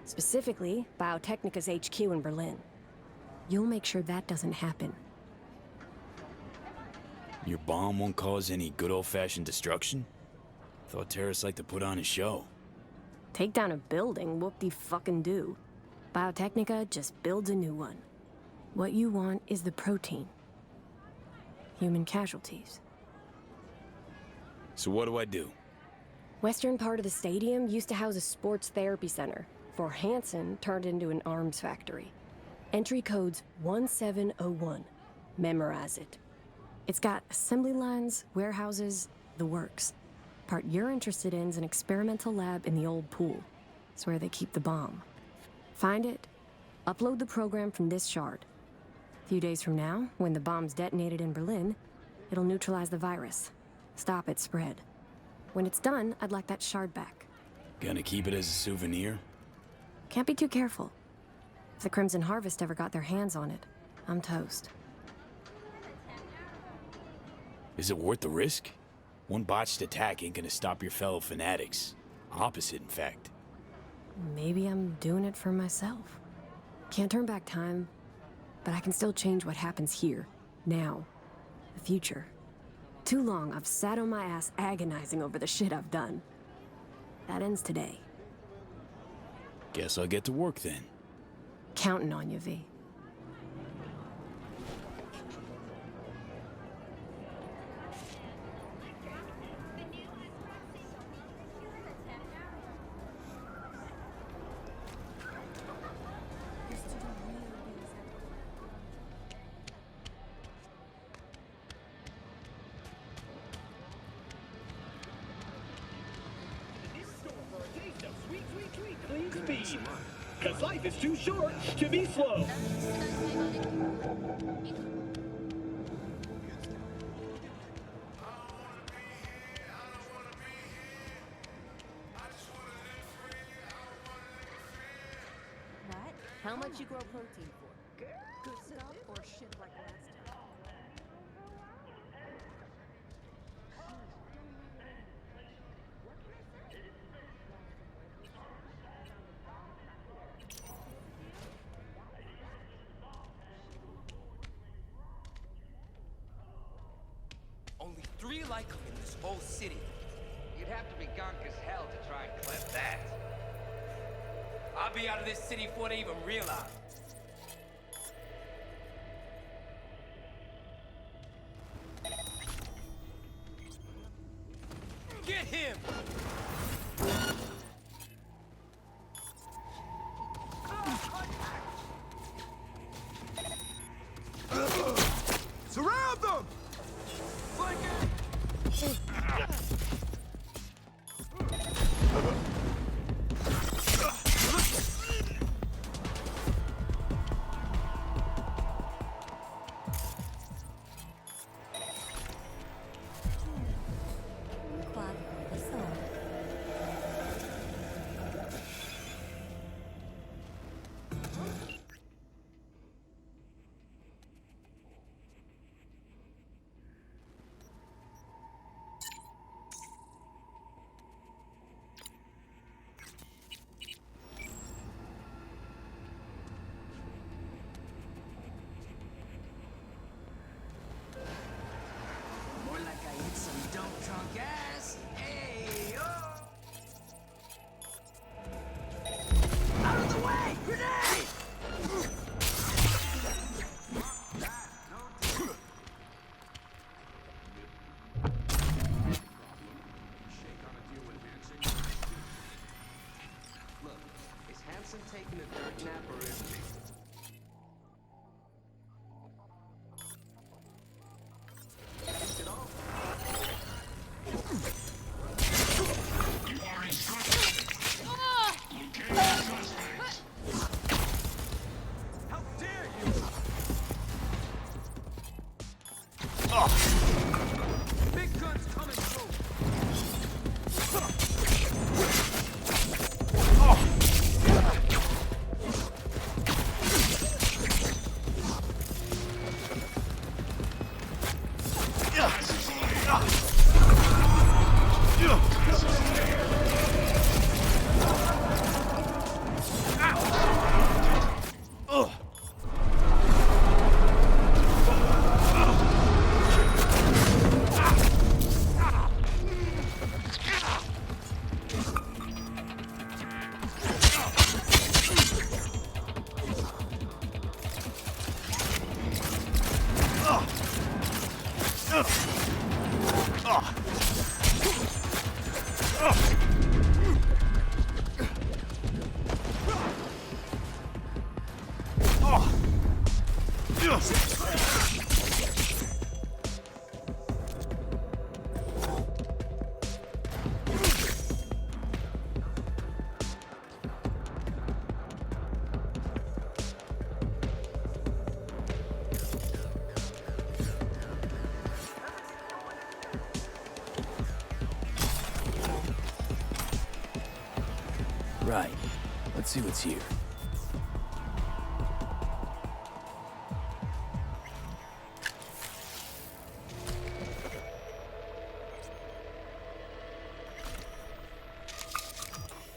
Specifically, Biotechnica's HQ in Berlin. You'll make sure that doesn't happen. Your bomb won't cause any good old-fashioned destruction? Thought terrorists like to put on a show. Take down a building, whoop-de-fucking-do. Biotechnica just builds a new one. What you want is the protein. Human casualties. So what do I do? Western part of the stadium used to house a sports therapy center, before Hansen turned into an arms factory. Entry code's 1701. Memorize it. It's got assembly lines, warehouses, the works. Part you're interested in is an experimental lab in the old pool. It's where they keep the bomb. Find it, upload the program from this shard. A few days from now, when the bomb's detonated in Berlin, it'll neutralize the virus. Stop its spread. When it's done, I'd like that shard back. Gonna keep it as a souvenir? Can't be too careful. If the Crimson Harvest ever got their hands on it, I'm toast. Is it worth the risk? One botched attack ain't gonna stop your fellow fanatics. Opposite, in fact. Maybe I'm doing it for myself. Can't turn back time, but I can still change what happens here, now, the future. Too long I've sat on my ass agonizing over the shit I've done. That ends today. Guess I'll get to work then. Counting on you, V. Cause life is too short to be slow. What? How much you grow protein for? Good stuff or shit like last time? Only 3 like them in this whole city. You'd have to be gunk as hell to try and clip that. I'll be out of this city before they even realize. Get him! Surround them! Hanson taking a dirt nap or is he? Get off. You are instructed. Locate the suspect. How dare you! Big guns coming through. Right. Let's see what's here.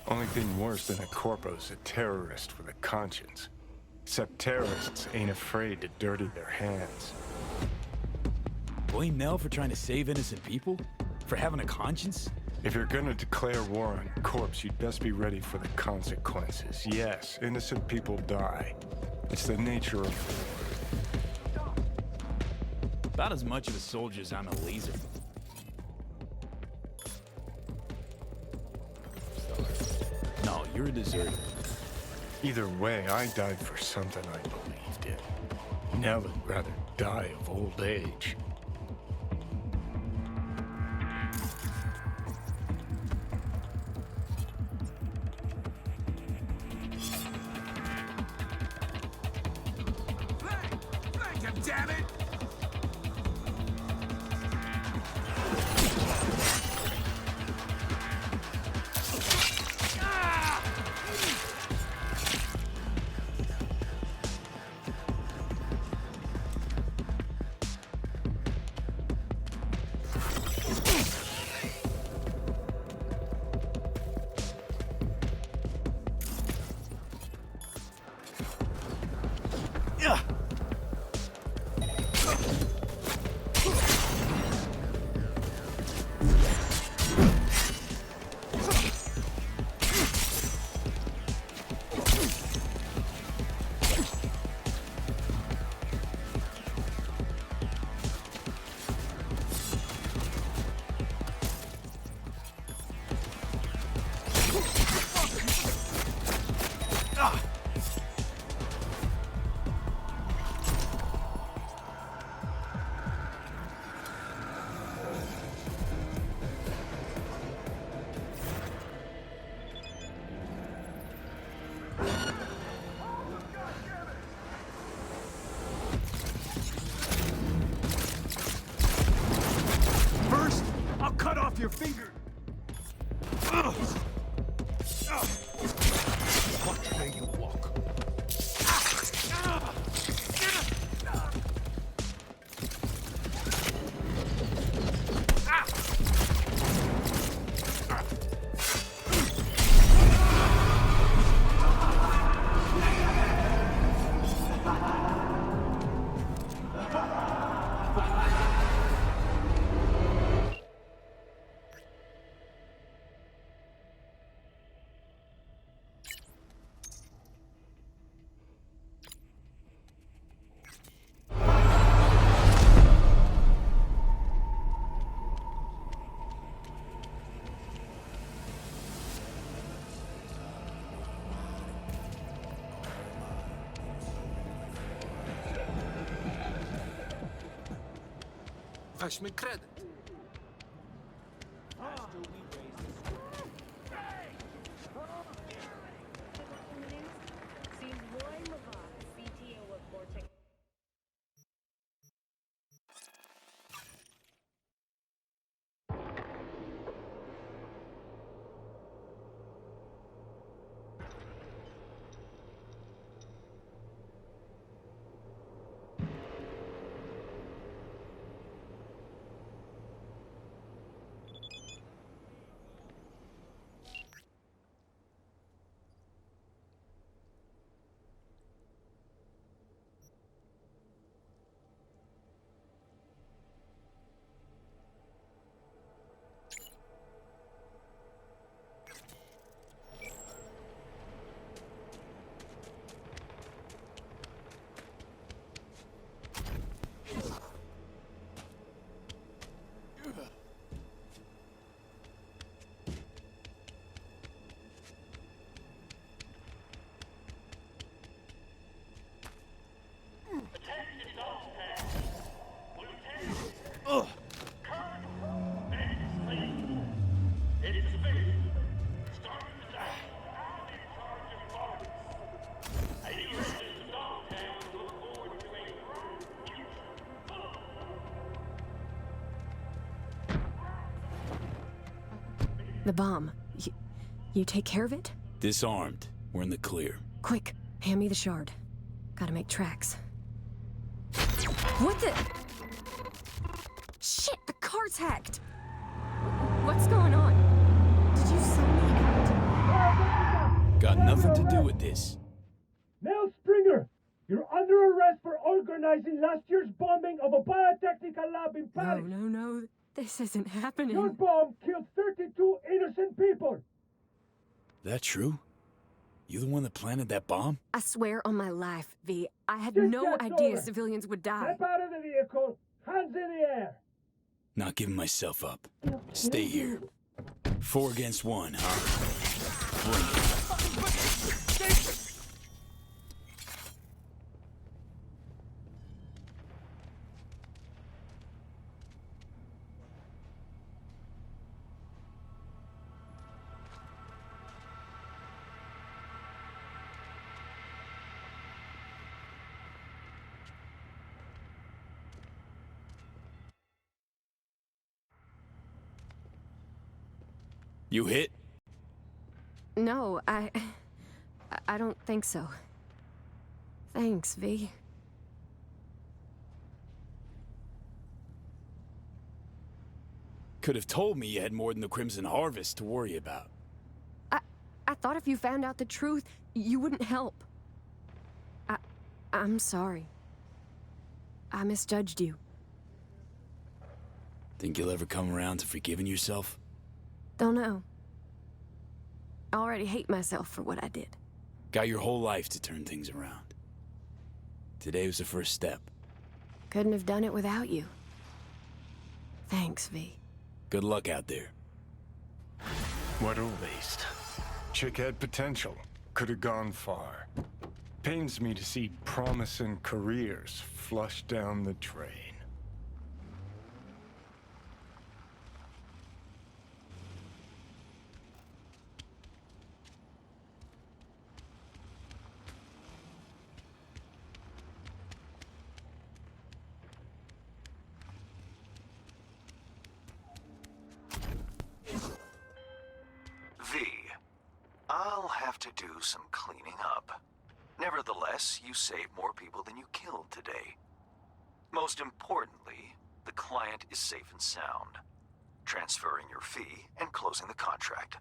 Only thing worse than a corpo's a terrorist with a conscience. Except terrorists ain't afraid to dirty their hands. Blame Mel for trying to save innocent people? For having a conscience? If you're gonna declare war on corpse, you'd best be ready for the consequences. Yes, innocent people die. It's the nature of war. About as much of a soldier as I'm a laser. No, you're a deserter. Either way, I died for something I believed in. Now I'd rather die of old age. Thank him, damn it! First, I'll cut off your finger. Watch where you walk. Cash me credit. Seems Roy Levant, CTO of Vortex. Attention Dogtown. Lieutenant. Ugh. It's the fix. Starting the day. I'm in charge of parties. And you residents of Dogtown look forward to a bright future. The bomb. You take care of it? Disarmed. We're in the clear. Quick, hand me the shard. Gotta make tracks. What the? Shit, the car's hacked! What's going on? Did you sell me out? Got nothing to do with this. Mel Springer, you're under arrest for organizing last year's bombing of a biotechnical lab in Paris. No. This isn't happening. Your bomb killed 32 innocent people. That true? You the one that planted that bomb? I swear on my life, V. I had This no gets idea over. civilians would die. Step out of the vehicle, hands in the air. Not giving myself up. Stay here. 4 against 1, huh? Bring it. You hit? No, I don't think so. Thanks, V. Could have told me you had more than the Crimson Harvest to worry about. I thought if you found out the truth, you wouldn't help. I'm sorry. I misjudged you. Think you'll ever come around to forgiving yourself? Don't know. I already hate myself for what I did. Got your whole life to turn things around. Today was the first step. Couldn't have done it without you. Thanks, V. Good luck out there. What a waste. Chick had potential. Could have gone far. Pains me to see promising careers flushed down the drain. V, I'll have to do some cleaning up. Nevertheless, you saved more people than you killed today. Most importantly, the client is safe and sound. Transferring your fee and closing the contract.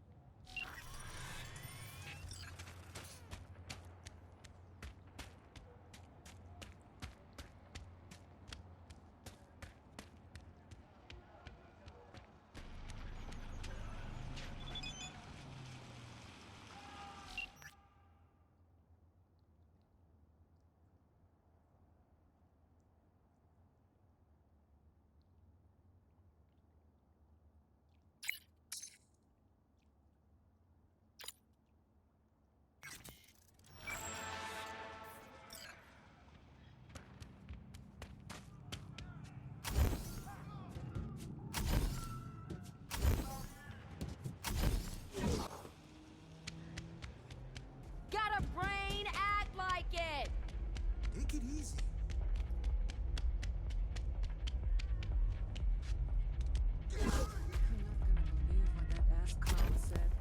Take it easy. I'm not gonna believe what that ass clown said.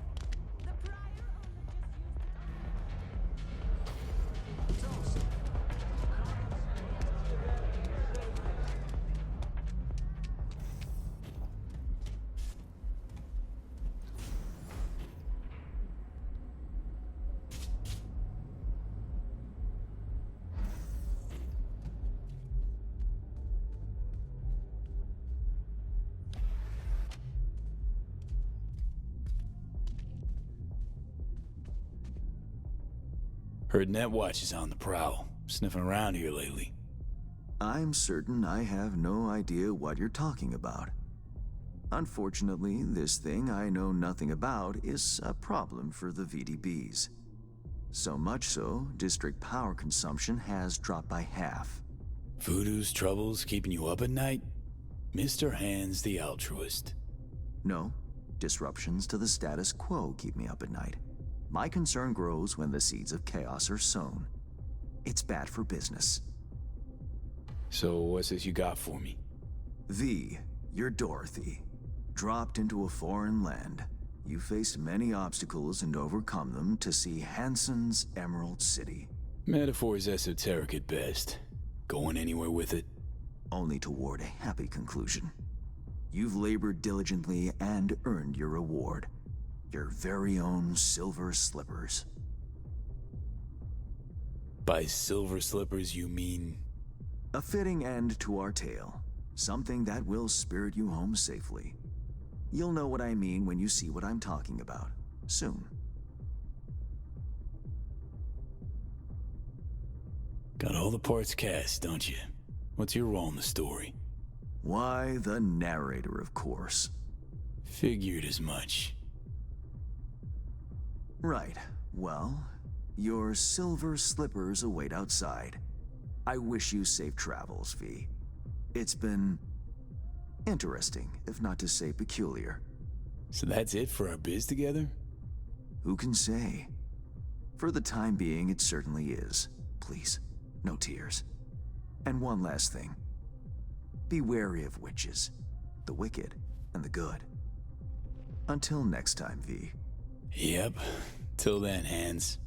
Heard Netwatch is on the prowl, sniffing around here lately. I'm certain I have no idea what you're talking about. Unfortunately, this thing I know nothing about is a problem for the VDBs. So much so, district power consumption has dropped by half. Voodoo's troubles keeping you up at night? Mr. Hands the altruist. No, disruptions to the status quo keep me up at night. My concern grows when the seeds of chaos are sown. It's bad for business. So what's this you got for me? V, you're Dorothy. Dropped into a foreign land. You faced many obstacles and overcome them to see Hansen's Emerald City. Metaphor's esoteric at best. Going anywhere with it? Only toward a happy conclusion. You've labored diligently and earned your reward. Your very own silver slippers. By silver slippers, you mean? A fitting end to our tale. Something that will spirit you home safely. You'll know what I mean when you see what I'm talking about. Soon. Got all the parts cast, don't you? What's your role in the story? Why, the narrator, of course. Figured as much. Right. Well, your silver slippers await outside. I wish you safe travels, V. It's been interesting, if not to say peculiar. So that's it for our biz together? Who can say? For the time being, it certainly is. Please, no tears. And one last thing. Be wary of witches, the wicked and the good. Until next time, V. Yep. Till then, Hands.